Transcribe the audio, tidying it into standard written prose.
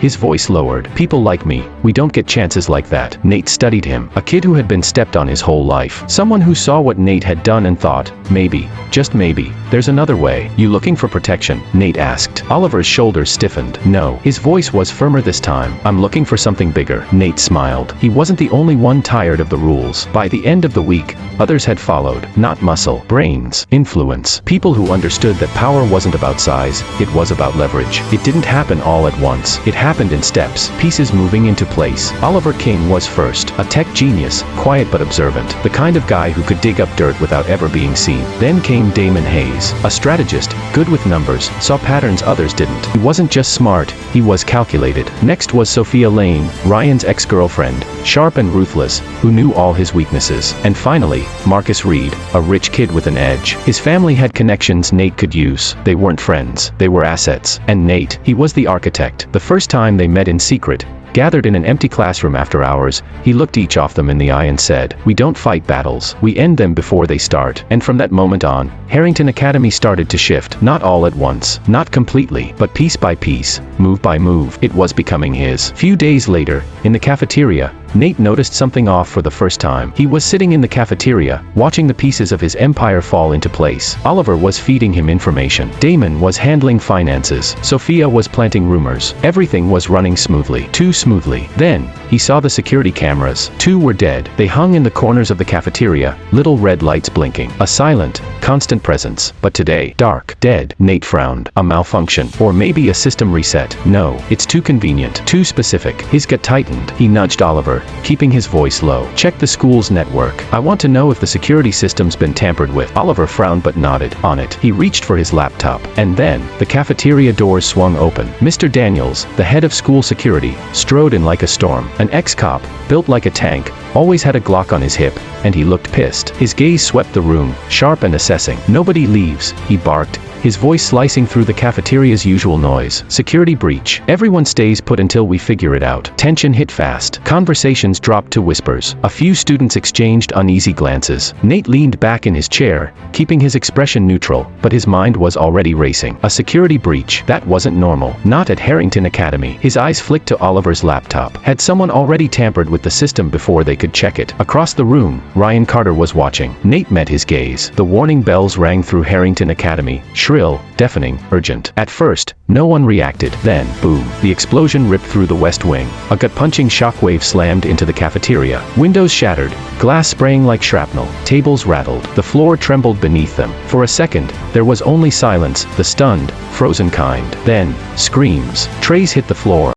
His voice lowered. People like me, we don't get chances like that. Nate studied him. A kid who had been stepped on his whole life. Someone who saw what Nate had done and thought, maybe, just maybe, there's another way. You looking for protection? Nate asked. Oliver's shoulders stiffened. No. His voice was firmer this time. I'm looking for something bigger. Nate smiled. He wasn't the only one tired of the rules. By the end of the week, others had followed. Not muscle, brains, influence. People who understood that power wasn't about size, it was about leverage. It didn't happen all at once. It happened in steps, pieces moving into place. Oliver King was first. A tech genius, quiet but observant. The kind of guy who could dig up dirt without ever being seen. Then came Damon Hayes. A strategist, good with numbers, saw patterns others didn't. He wasn't just smart, he was calculated. Next was Sophia Lane, Ryan's ex-girlfriend, sharp and ruthless, who knew all his weaknesses. And finally, Marcus Reed, a rich kid with an edge. His family had connections Nate could use. They weren't friends, they were assets. And Nate, he was the architect. The first time they met in secret, gathered in an empty classroom after hours, he looked each of them in the eye and said, "We don't fight battles, we end them before they start." And from that moment on, Harrington Academy started to shift. Not all at once, not completely, but piece by piece, move by move, it was becoming his. Few days later, in the cafeteria, Nate noticed something off for the first time. He was sitting in the cafeteria, watching the pieces of his empire fall into place. Oliver was feeding him information. Damon was handling finances. Sophia was planting rumors. Everything was running smoothly. Too smoothly. Then, he saw the security cameras. 2 were dead. They hung in the corners of the cafeteria, little red lights blinking. A silent, constant presence. But today, dark, dead. Nate frowned. A malfunction. Or maybe a system reset. No, it's too convenient. Too specific. His gut tightened. He nudged Oliver, keeping his voice low. Check the school's network. I want to know if the security system's been tampered with. Oliver frowned but nodded. On it, he reached for his laptop. And then, the cafeteria doors swung open. Mr. Daniels, the head of school security, strode in like a storm. An ex-cop, built like a tank, always had a Glock on his hip, and he looked pissed. His gaze swept the room, sharp and assessing. Nobody leaves, he barked, his voice slicing through the cafeteria's usual noise. Security breach. Everyone stays put until we figure it out. Tension hit fast. Conversations dropped to whispers. A few students exchanged uneasy glances. Nate leaned back in his chair, keeping his expression neutral, but his mind was already racing. A security breach. That wasn't normal. Not at Harrington Academy. His eyes flicked to Oliver's laptop. Had someone already tampered with the system before they could check it? Across the room, Ryan Carter was watching. Nate met his gaze. The warning bells rang through Harrington Academy. Shrill, deafening, urgent. At first, no one reacted. Then, boom, the explosion ripped through the west wing. A gut-punching shockwave slammed into the cafeteria. Windows shattered, glass spraying like shrapnel. Tables rattled. The floor trembled beneath them. For a second, there was only silence, the stunned, frozen kind. Then, screams. Trays hit the floor.